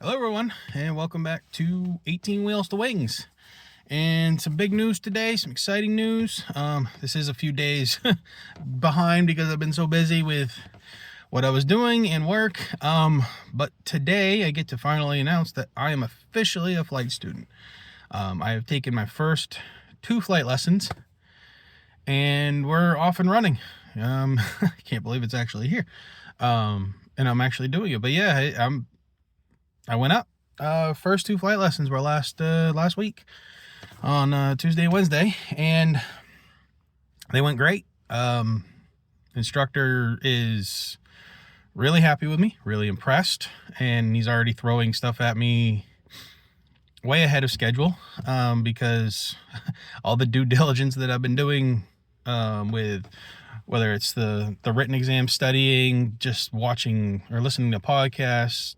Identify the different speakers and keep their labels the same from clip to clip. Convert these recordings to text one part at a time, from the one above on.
Speaker 1: Hello, everyone, and welcome back to 18 Wheels to Wings. And some big news today, some exciting news. This is a few days behind because I've been so busy with what I was doing and work. But today I get to finally announce that I am officially a flight student. I have taken my first 2 flight lessons, and we're off and running. I can't believe it's actually here. And I'm actually doing it. But yeah, I went up. First 2 flight lessons were last week on Tuesday and Wednesday, and they went great. Instructor is really happy with me, really impressed, and he's already throwing stuff at me way ahead of schedule, because all the due diligence that I've been doing, with whether it's the written exam studying, just watching or listening to podcasts,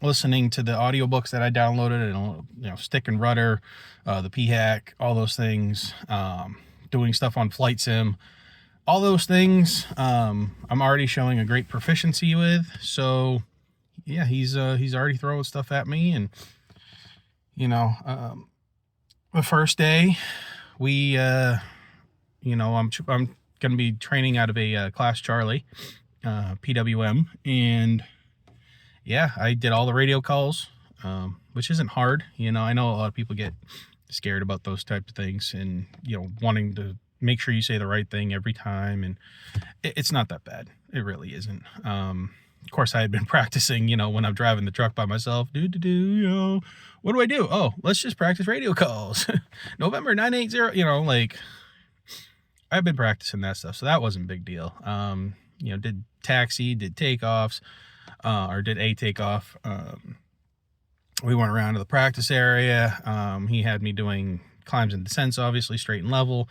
Speaker 1: listening to the audiobooks that I downloaded, and Stick and Rudder, the PHAC, all those things, doing stuff on Flight Sim, all those things, I'm already showing a great proficiency with. So yeah, he's already throwing stuff at me. And the first day we I'm gonna be training out of a Class Charlie, PWM, and yeah, I did all the radio calls, which isn't hard. I know a lot of people get scared about those types of things, and wanting to make sure you say the right thing every time, and it's not that bad. It really isn't. Of course, I had been practicing, when I'm driving the truck by myself. What do I do? Oh, let's just practice radio calls. November 980. I've been practicing that stuff, so that wasn't a big deal. Did taxi, did takeoffs, or did a takeoff. We went around to the practice area. He had me doing climbs and descents, obviously straight and level,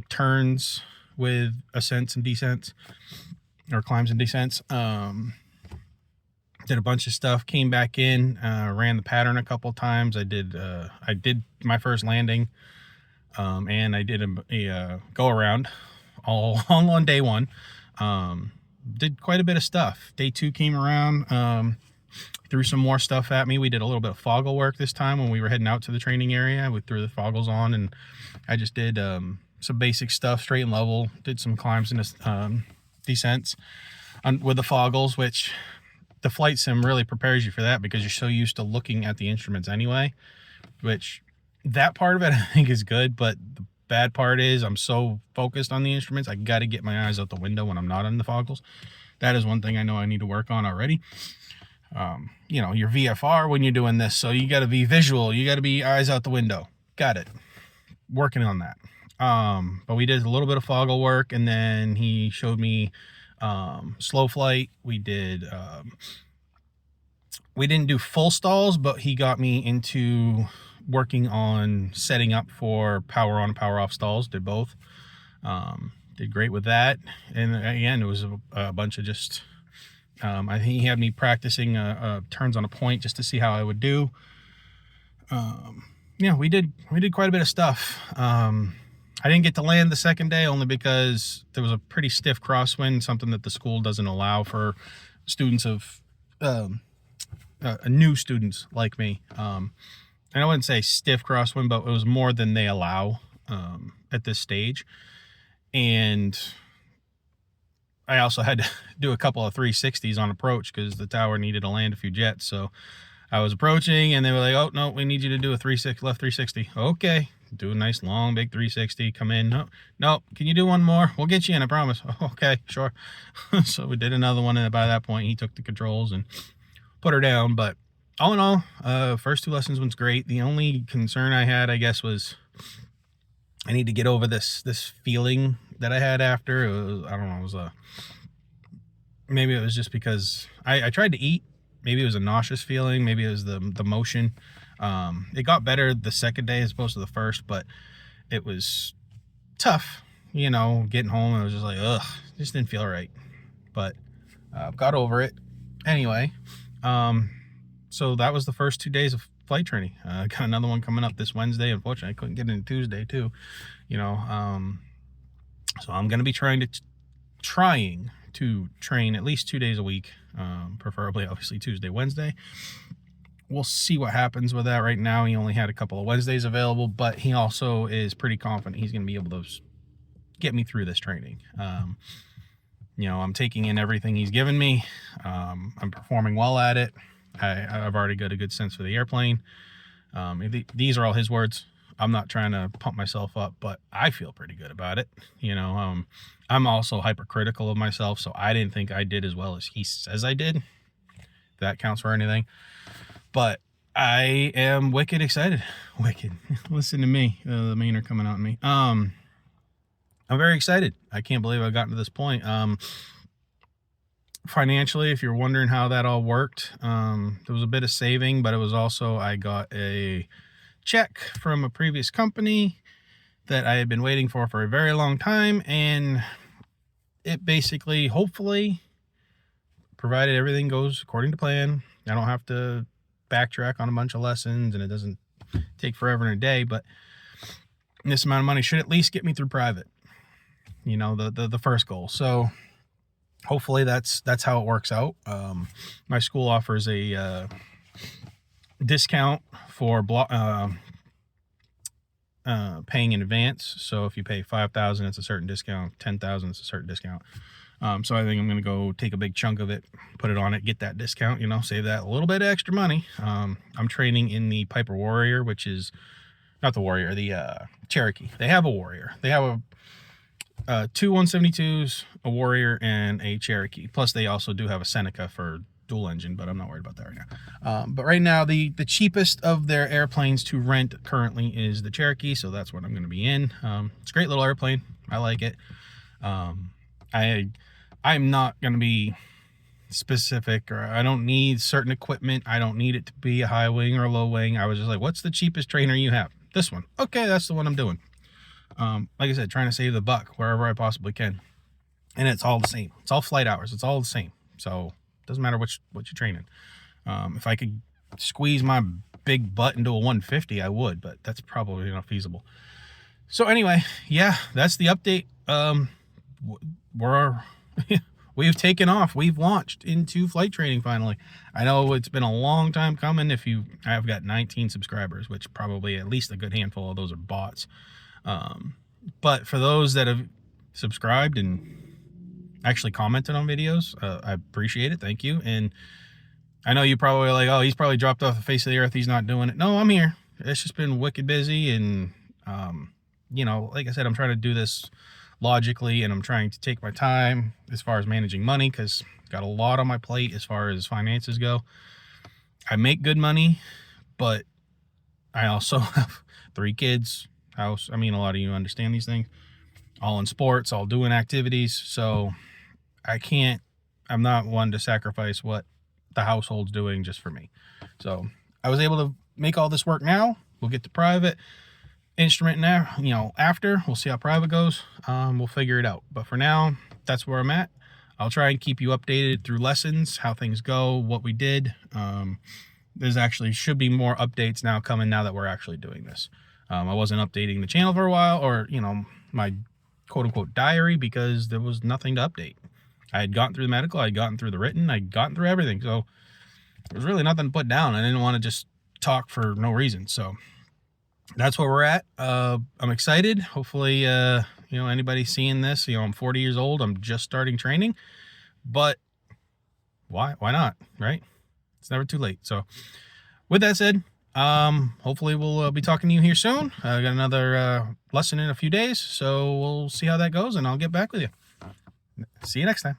Speaker 1: turns with ascents and descents, or climbs and descents. Did a bunch of stuff, came back in, ran the pattern a couple times. I did my first landing, and I did a go around all on day one. Did quite a bit of stuff. Day 2 came around, threw some more stuff at me. We did a little bit of foggle work this time when we were heading out to the training area. We threw the foggles on, and I just did some basic stuff, straight and level. Did some climbs and descents with the foggles, which the flight sim really prepares you for that because you're so used to looking at the instruments anyway, which that part of it I think is good, but the bad part is I'm so focused on the instruments, I got to get my eyes out the window when I'm not on the foggles. That is one thing I know I need to work on already. Your VFR when you're doing this, so you got to be visual, you got to be eyes out the window. Got it. Working on that. But we did a little bit of foggle work, and then he showed me slow flight. We didn't do full stalls, but he got me into working on setting up for power on, power off stalls. Did both. Did great with that. And again, it was a bunch of just, I think he had me practicing turns on a point just to see how I would do. We did quite a bit of stuff. I didn't get to land the second day only because there was a pretty stiff crosswind, something that the school doesn't allow for students of new students like me. And I wouldn't say stiff crosswind, but it was more than they allow at this stage. And I also had to do a couple of 360s on approach because the tower needed to land a few jets. So I was approaching, and they were like, "Oh no, we need you to do a left 360." Okay, do a nice long big 360. Come in. No, can you do one more? We'll get you in, I promise. Okay, sure. So we did another one, and by that point, he took the controls and put her down. But all in all, first 2 lessons went great. The only concern I had, I guess, was I need to get over this feeling that I had after. Maybe it was just because I tried to eat. Maybe it was a nauseous feeling. Maybe it was the motion. It got better the second day as opposed to the first, but it was tough, getting home. I was just like, ugh, just didn't feel right. But got over it. Anyway, so that was the first 2 days of flight training. Got another one coming up this Wednesday. Unfortunately, I couldn't get in Tuesday too. So I'm going to be trying to train at least 2 days a week, preferably obviously Tuesday, Wednesday. We'll see what happens with that. Right now, he only had a couple of Wednesdays available, but he also is pretty confident he's going to be able to get me through this training. I'm taking in everything he's given me. I'm performing well at it. I've already got a good sense for the airplane. These are all his words. I'm not trying to pump myself up, but I feel pretty good about it. I'm also hypercritical of myself, so I didn't think I did as well as he says I did. If that counts for anything. But I am wicked excited. Wicked. Listen to me. The Mainer coming out in me. I'm very excited. I can't believe I've gotten to this point. Financially, if you're wondering how that all worked, there was a bit of saving, but it was also, I got a check from a previous company that I had been waiting for a very long time, and it basically, hopefully, provided everything goes according to plan, I don't have to backtrack on a bunch of lessons and it doesn't take forever and a day, but this amount of money should at least get me through private, the first goal. So hopefully that's how it works out. My school offers a discount for paying in advance. So if you pay $5,000, it's a certain discount. $10,000, it's a certain discount. So I think I'm going to go take a big chunk of it, put it on it, get that discount, save that a little bit of extra money. I'm training in the Piper Warrior, which is not the Warrior, the Cherokee. They have a Warrior. They have two 172s, a Warrior, and a Cherokee. Plus, they also do have a Seneca for dual engine, but I'm not worried about that right now. But right now, the cheapest of their airplanes to rent currently is the Cherokee, so that's what I'm going to be in. It's a great little airplane. I like it. I'm not going to be specific, or I don't need certain equipment. I don't need it to be a high wing or a low wing. I was just like, what's the cheapest trainer you have? This one. Okay, that's the one I'm doing. Like I said, trying to save the buck wherever I possibly can. And it's all the same. It's all flight hours. It's all the same. So it doesn't matter what you're training. If I could squeeze my big butt into a 150, I would, but that's probably not feasible. So anyway, yeah, that's the update. We've taken off. We've launched into flight training finally. I know it's been a long time coming. I've got 19 subscribers, which probably at least a good handful of those are bots. But for those that have subscribed and actually commented on videos, I appreciate it. Thank you. And I know you probably are like, oh, he's probably dropped off the face of the earth. He's not doing it. No, I'm here. It's just been wicked busy. And, like I said, I'm trying to do this logically, and I'm trying to take my time as far as managing money, because I've got a lot on my plate as far as finances go. I make good money, but I also have 3 kids, house. I mean, a lot of you understand these things, all in sports, all doing activities. So I'm not one to sacrifice what the household's doing just for me. So I was able to make all this work now. We'll get to private instrument now, after we'll see how private goes. We'll figure it out, but for now, that's where I'm at. I'll try and keep you updated through lessons, how things go, what we did. There's actually should be more updates now coming now that we're actually doing this. I wasn't updating the channel for a while, or my quote-unquote diary, because there was nothing to update. I had gotten through the medical, I had gotten through the written, I'd gotten through everything, so there was really nothing to put down. I didn't want to just talk for no reason. So that's where we're at. I'm excited. Hopefully, anybody seeing this, I'm 40 years old. I'm just starting training, but why not? Right? It's never too late. So with that said, hopefully we'll be talking to you here soon. I got another lesson in a few days, so we'll see how that goes, and I'll get back with you. See you next time.